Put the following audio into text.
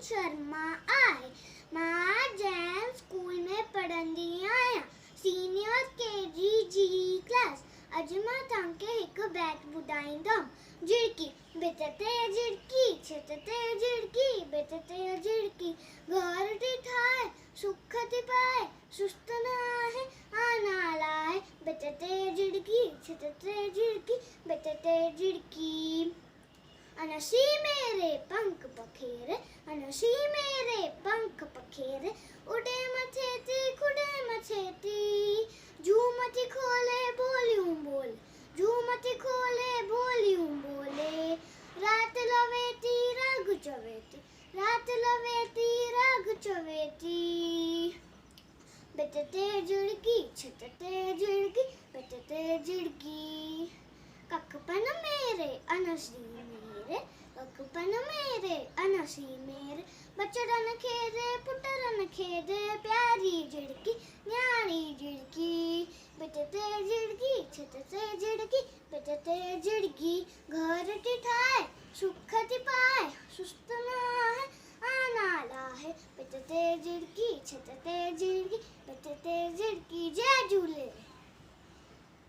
शर्मा आहे। मां जैन स्कूल में पढ़ंदी आहियां, सीनियर केजी जी क्लास। अॼु मां तव्हांखे हिकु बैत ॿुधाईंदमि। झिड़की भित ते झिड़की, छित ते झिड़की, भित ते झिड़की, घर थी ठाहे सुख थी पाए, सुस्त न आहे आना लाए। भित ते झिड़की, छित ते झिड़की, भित ते झिड़की। अनसी मेरे पंख पखेरे, अनसी मेरे पंख पखेरे, उड़े मथेती खुड़े मथेती, झूमती खोले बोलियूं बोले, झूमती खोले बोलियूं बोले। रात लवेती राग चवेती, रात लवेती राग चवेती। भित ते झिड़की, छित ते झिड़की, भित ते झिड़की। कखपन मेरे अनसी मेरे, कखपन मेरे अनसी मेरे, बचड़न खेदे पुटरन खेदे, प्यारी झिड़की न्यारी झिड़की। भित ते झिड़की, छित ते झिड़की, भित ते झिड़की, घर थी ठाहे सुख थी पाए, सुस्त न आहे आना लाहे। भित ते झिड़की, छित ते झिड़की, भित ते झिड़की। जय झूले।